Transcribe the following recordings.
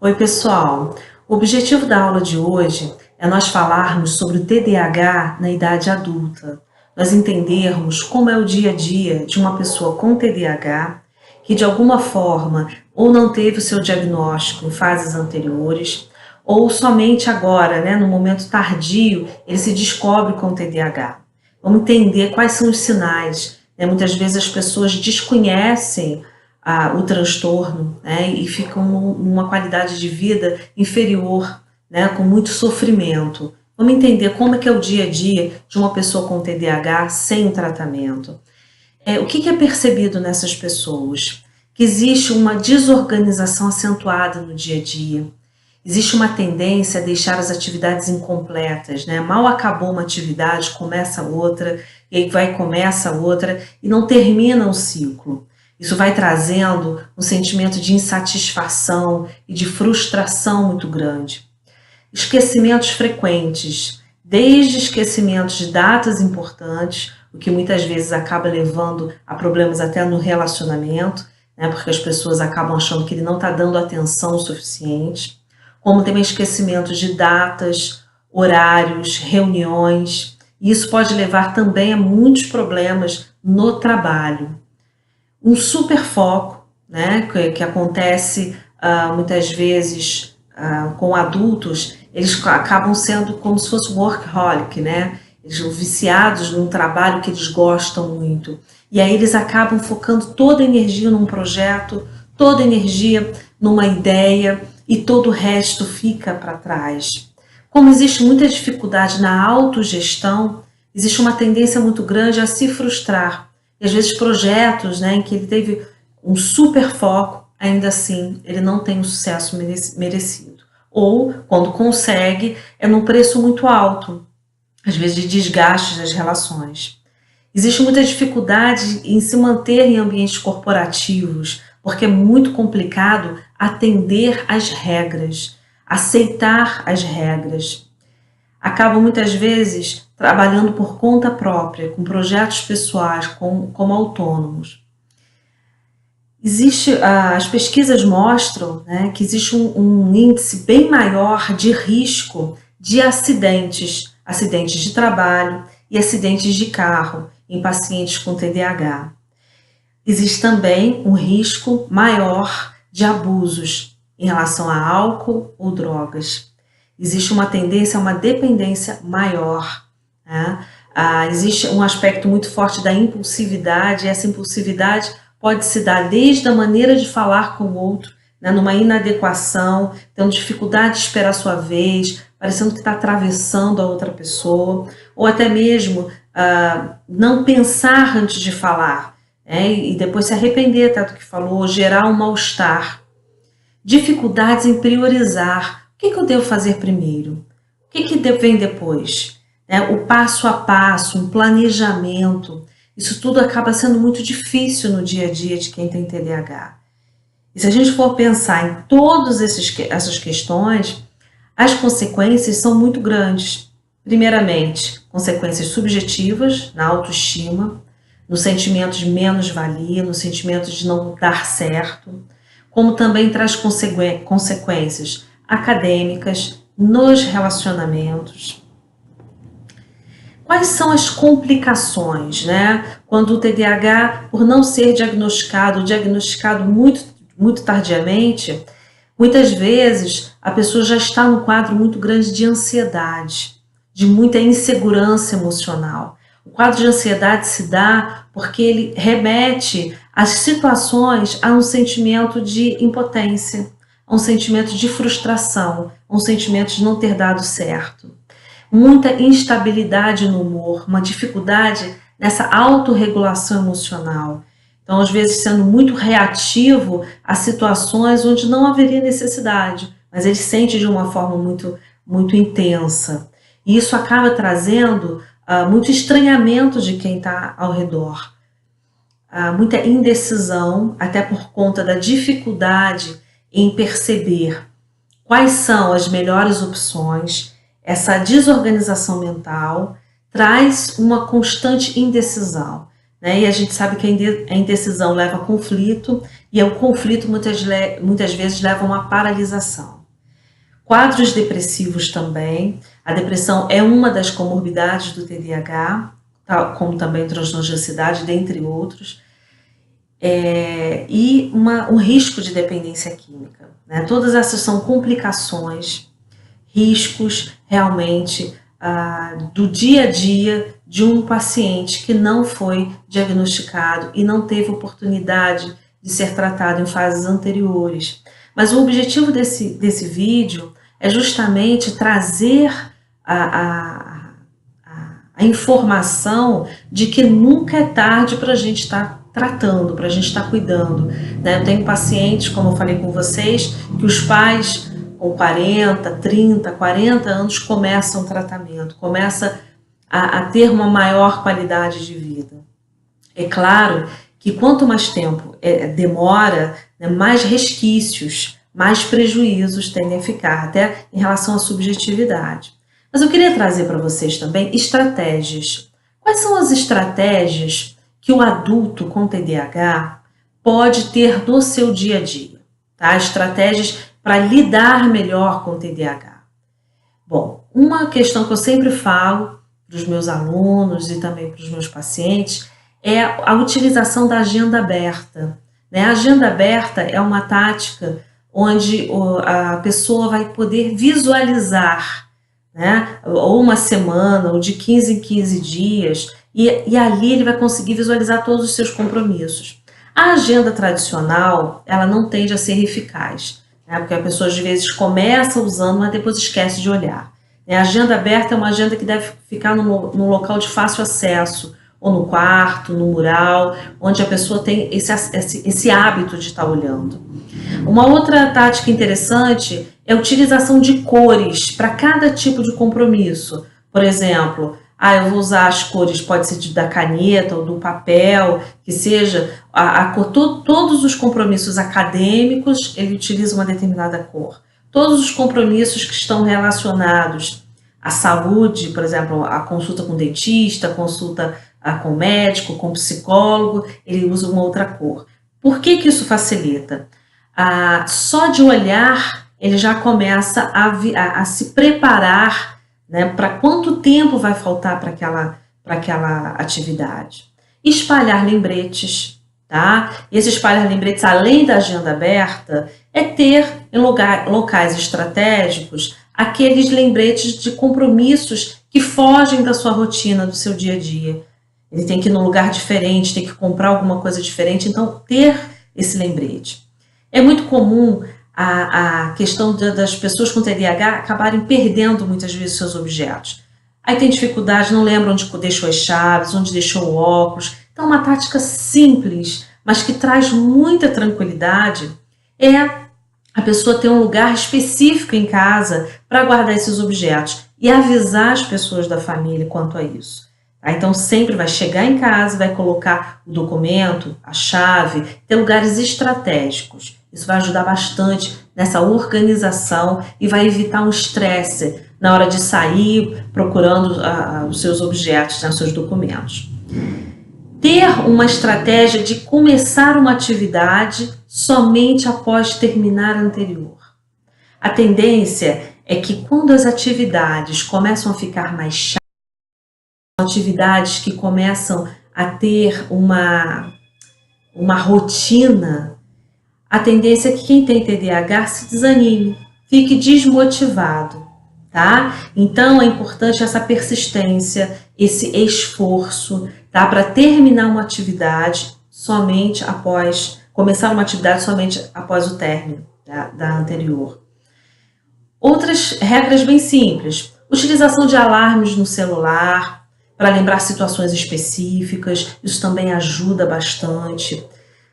Oi, pessoal. O objetivo da aula de hoje é nós falarmos sobre o TDAH na idade adulta. Nós entendermos como é o dia a dia de uma pessoa com TDAH que de alguma forma ou não teve o seu diagnóstico em fases anteriores ou somente agora, no momento tardio, ele se descobre com TDAH. Vamos entender quais são os sinais. Muitas vezes as pessoas desconhecem o transtorno, e ficam numa qualidade de vida inferior, com muito sofrimento. Vamos entender como é que é o dia a dia de uma pessoa com TDAH sem o tratamento. O que é percebido nessas pessoas? Que existe uma desorganização acentuada no dia a dia. Existe uma tendência a deixar as atividades incompletas, Mal acabou uma atividade, começa outra, e aí começa outra, e não termina o ciclo. Isso vai trazendo um sentimento de insatisfação e de frustração muito grande. Esquecimentos frequentes, desde esquecimentos de datas importantes, o que muitas vezes acaba levando a problemas até no relacionamento, porque as pessoas acabam achando que ele não está dando atenção o suficiente, como também esquecimentos de datas, horários, reuniões. E isso pode levar também a muitos problemas no trabalho. Um superfoco, que acontece muitas vezes com adultos, eles acabam sendo como se fosse workaholic, Eles são viciados num trabalho que eles gostam muito. E aí eles acabam focando toda a energia num projeto, toda a energia numa ideia e todo o resto fica para trás. Como existe muita dificuldade na autogestão, existe uma tendência muito grande a se frustrar. E às vezes projetos em que ele teve um super foco, ainda assim ele não tem o sucesso merecido. Ou, quando consegue, é num preço muito alto, às vezes de desgaste das relações. Existe muita dificuldade em se manter em ambientes corporativos, porque é muito complicado atender às regras, aceitar as regras. Acabam muitas vezes trabalhando por conta própria, com projetos pessoais, como autônomos. As pesquisas mostram que existe um índice bem maior de risco de acidentes de trabalho e acidentes de carro em pacientes com TDAH. Existe também um risco maior de abusos em relação a álcool ou drogas. Existe uma tendência a uma dependência maior. Existe um aspecto muito forte da impulsividade, e essa impulsividade pode se dar desde a maneira de falar com o outro, numa inadequação, tendo dificuldade de esperar a sua vez, parecendo que está atravessando a outra pessoa, ou até mesmo não pensar antes de falar, e depois se arrepender até do que falou, gerar um mal-estar. Dificuldades em priorizar. O que eu devo fazer primeiro? O que vem depois? O passo a passo, um planejamento. Isso tudo acaba sendo muito difícil no dia a dia de quem tem TDAH. E se a gente for pensar em todas essas questões, as consequências são muito grandes. Primeiramente, consequências subjetivas na autoestima, no sentimento de menos-valia, no sentimento de não dar certo, como também traz consequências acadêmicas, nos relacionamentos. Quais são as complicações, quando o TDAH, por não ser diagnosticado muito, muito tardiamente, muitas vezes a pessoa já está num quadro muito grande de ansiedade, de muita insegurança emocional. O quadro de ansiedade se dá porque ele remete às situações a um sentimento de impotência, a um sentimento de frustração, a um sentimento de não ter dado certo. Muita instabilidade no humor, uma dificuldade nessa autorregulação emocional. Então, às vezes, sendo muito reativo a situações onde não haveria necessidade, mas ele sente de uma forma muito, muito intensa. E isso acaba trazendo muito estranhamento de quem está ao redor. Muita indecisão, até por conta da dificuldade em perceber quais são as melhores opções. Essa desorganização mental traz uma constante indecisão. né? E a gente sabe que a indecisão leva a conflito, e o conflito muitas vezes leva a uma paralisação. Quadros depressivos também. A depressão é uma das comorbidades do TDAH, como também o transtorno de ansiedade, dentre outros. E um risco de dependência química, né? Todas essas são complicações, riscos realmente do dia a dia de um paciente que não foi diagnosticado e não teve oportunidade de ser tratado em fases anteriores. Mas o objetivo desse vídeo é justamente trazer a informação de que nunca é tarde para a gente estar tratando, para a gente estar cuidando, né? Eu tenho pacientes, como eu falei com vocês, que os pais com 40, 30, 40 anos começam o tratamento, começa a ter uma maior qualidade de vida. É claro que quanto mais tempo demora, né, mais resquícios, mais prejuízos tendem a ficar, até em relação à subjetividade. Mas eu queria trazer para vocês também estratégias. Quais são as estratégias que o adulto com TDAH pode ter no seu dia a dia? Tá? Estratégias para lidar melhor com o TDAH. Bom, uma questão que eu sempre falo para os meus alunos e também para os meus pacientes é a utilização da agenda aberta, né? A agenda aberta é uma tática onde a pessoa vai poder visualizar, né? Ou uma semana, ou de 15 em 15 dias, e ali ele vai conseguir visualizar todos os seus compromissos. A agenda tradicional, ela não tende a ser eficaz, né? Porque a pessoa às vezes começa usando, mas depois esquece de olhar. A agenda aberta é uma agenda que deve ficar num local de fácil acesso, ou no quarto, no mural, onde a pessoa tem esse hábito de estar olhando. Uma outra tática interessante é a utilização de cores para cada tipo de compromisso. Por exemplo, eu vou usar as cores, pode ser da caneta ou do papel, que seja a cor. Todos os compromissos acadêmicos, ele utiliza uma determinada cor. Todos os compromissos que estão relacionados à saúde, por exemplo, a consulta com dentista, a consulta com médico, com psicólogo, ele usa uma outra cor. Por que isso facilita? Só de olhar, ele já começa a se preparar, né, para quanto tempo vai faltar para aquela atividade. Espalhar lembretes, tá? Esse espalhar lembretes, além da agenda aberta, é ter em locais estratégicos aqueles lembretes de compromissos que fogem da sua rotina, do seu dia a dia. Ele tem que ir num lugar diferente, tem que comprar alguma coisa diferente, então ter esse lembrete. É muito comum a questão das pessoas com TDAH acabarem perdendo muitas vezes seus objetos. Aí tem dificuldade, não lembra onde deixou as chaves, onde deixou o óculos. Então uma tática simples, mas que traz muita tranquilidade, é a pessoa ter um lugar específico em casa para guardar esses objetos e avisar as pessoas da família quanto a isso. Então sempre vai chegar em casa, vai colocar o documento, a chave, ter lugares estratégicos. Isso vai ajudar bastante nessa organização e vai evitar um estresse na hora de sair procurando os seus objetos, né, os seus documentos. Ter uma estratégia de começar uma atividade somente após terminar a anterior. A tendência é que quando as atividades começam a ficar mais chatas, atividades que começam a ter uma rotina, a tendência é que quem tem TDAH se desanime, fique desmotivado, tá? Então é importante essa persistência, esse esforço, tá? Para terminar uma atividade somente após, começar uma atividade somente após o término da anterior. Outras regras bem simples, utilização de alarmes no celular, para lembrar situações específicas, isso também ajuda bastante.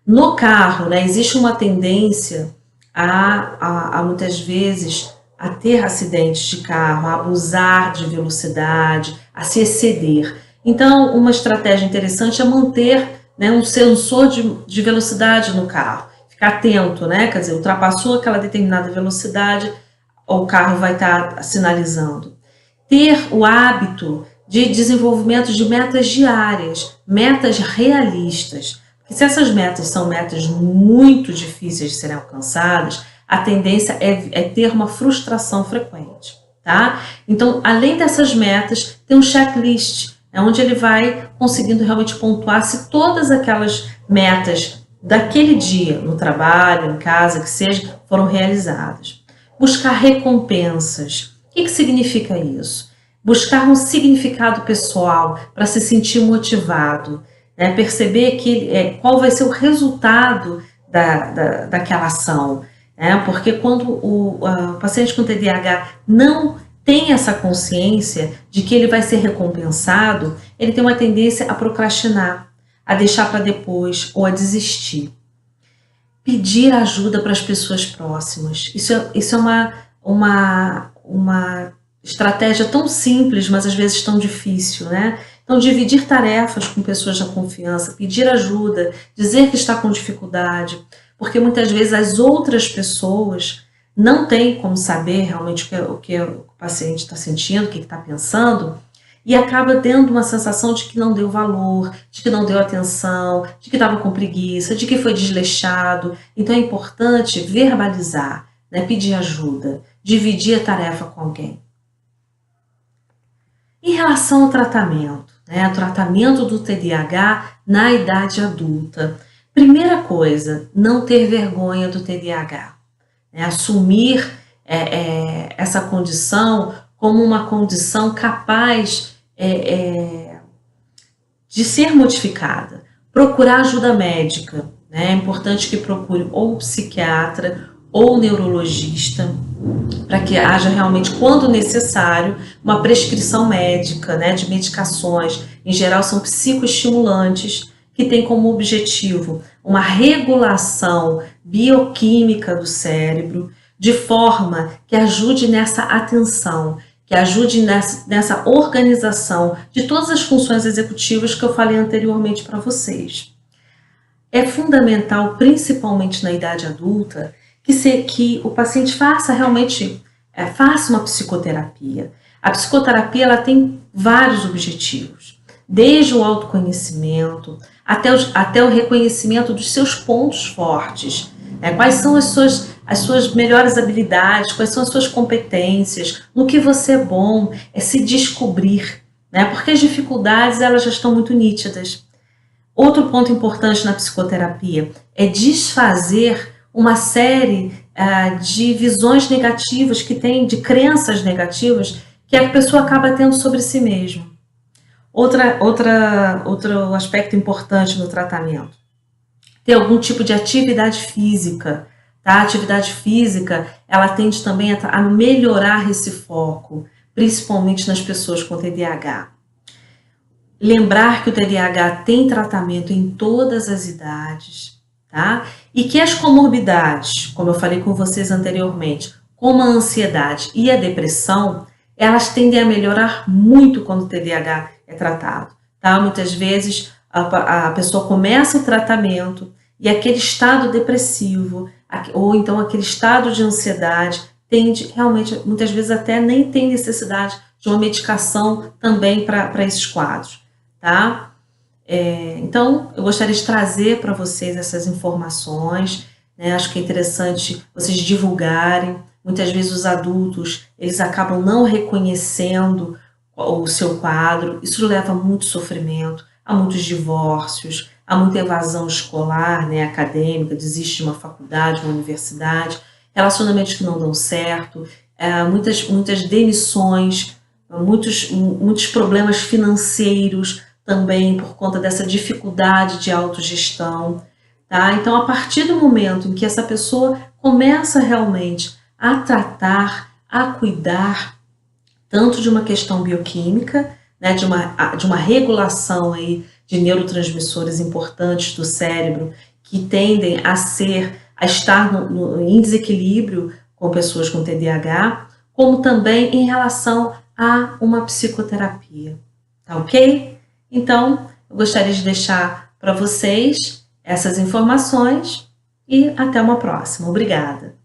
No carro, né, existe uma tendência a muitas vezes a ter acidentes de carro, a abusar de velocidade, a se exceder. Então, uma estratégia interessante é manter, né, um sensor de velocidade no carro. Ficar atento, né? Quer dizer, ultrapassou aquela determinada velocidade, o carro vai estar sinalizando. Ter o hábito de desenvolvimento de metas diárias, metas realistas. Porque se essas metas são metas muito difíceis de serem alcançadas, a tendência é ter uma frustração frequente, tá? Então, além dessas metas, tem um checklist, onde ele vai conseguindo realmente pontuar se todas aquelas metas daquele dia, no trabalho, em casa, que seja, foram realizadas. Buscar recompensas. O que significa isso? Buscar um significado pessoal para se sentir motivado, né? Perceber qual vai ser o resultado daquela ação. Porque quando o paciente com TDAH não tem essa consciência de que ele vai ser recompensado, ele tem uma tendência a procrastinar, a deixar para depois ou a desistir. Pedir ajuda para as pessoas próximas. Isso é uma estratégia tão simples, mas às vezes tão difícil, né? Então, dividir tarefas com pessoas da confiança, pedir ajuda, dizer que está com dificuldade, porque muitas vezes as outras pessoas não têm como saber realmente o que o paciente está sentindo, o que está pensando, e acaba tendo uma sensação de que não deu valor, de que não deu atenção, de que estava com preguiça, de que foi desleixado. Então é importante verbalizar, né, pedir ajuda, dividir a tarefa com alguém. Em relação ao tratamento, né, o tratamento do TDAH na idade adulta. Primeira coisa, não ter vergonha do TDAH, né, assumir essa condição como uma condição capaz de ser modificada. Procurar ajuda médica, né, é importante que procure ou psiquiatra ou neurologista, para que haja realmente, quando necessário, uma prescrição médica, né, de medicações. Em geral, são psicoestimulantes que têm como objetivo uma regulação bioquímica do cérebro, de forma que ajude nessa atenção, que ajude nessa organização de todas as funções executivas que eu falei anteriormente para vocês. É fundamental, principalmente na idade adulta, que o paciente faça realmente uma psicoterapia. A psicoterapia ela tem vários objetivos, desde o autoconhecimento até o reconhecimento dos seus pontos fortes, né? Quais são as suas melhores habilidades, quais são as suas competências, no que você é bom, é se descobrir, né? Porque as dificuldades elas já estão muito nítidas. Outro ponto importante na psicoterapia é desfazer uma série de visões negativas que tem, de crenças negativas que a pessoa acaba tendo sobre si mesma. Outro aspecto importante no tratamento, ter algum tipo de atividade física, tá? A atividade física, ela tende também a melhorar esse foco, principalmente nas pessoas com TDAH. Lembrar que o TDAH tem tratamento em todas as idades, tá? E que as comorbidades, como eu falei com vocês anteriormente, como a ansiedade e a depressão, elas tendem a melhorar muito quando o TDAH é tratado, tá? Muitas vezes a pessoa começa o tratamento e aquele estado depressivo, ou então aquele estado de ansiedade, tende realmente, muitas vezes até nem tem necessidade de uma medicação também para esses quadros, tá? Então, eu gostaria de trazer para vocês essas informações, né? Acho que é interessante vocês divulgarem. Muitas vezes os adultos, eles acabam não reconhecendo o seu quadro, isso leva a muito sofrimento, a muitos divórcios, a muita evasão escolar, né, acadêmica, desiste de uma faculdade, uma universidade, relacionamentos que não dão certo, muitas demissões, muitos problemas financeiros também por conta dessa dificuldade de autogestão, tá? Então, a partir do momento em que essa pessoa começa realmente a tratar, a cuidar, tanto de uma questão bioquímica, né, de uma regulação aí de neurotransmissores importantes do cérebro que tendem a estar em desequilíbrio com pessoas com TDAH, como também em relação a uma psicoterapia, tá ok? Então, eu gostaria de deixar para vocês essas informações e até uma próxima. Obrigada!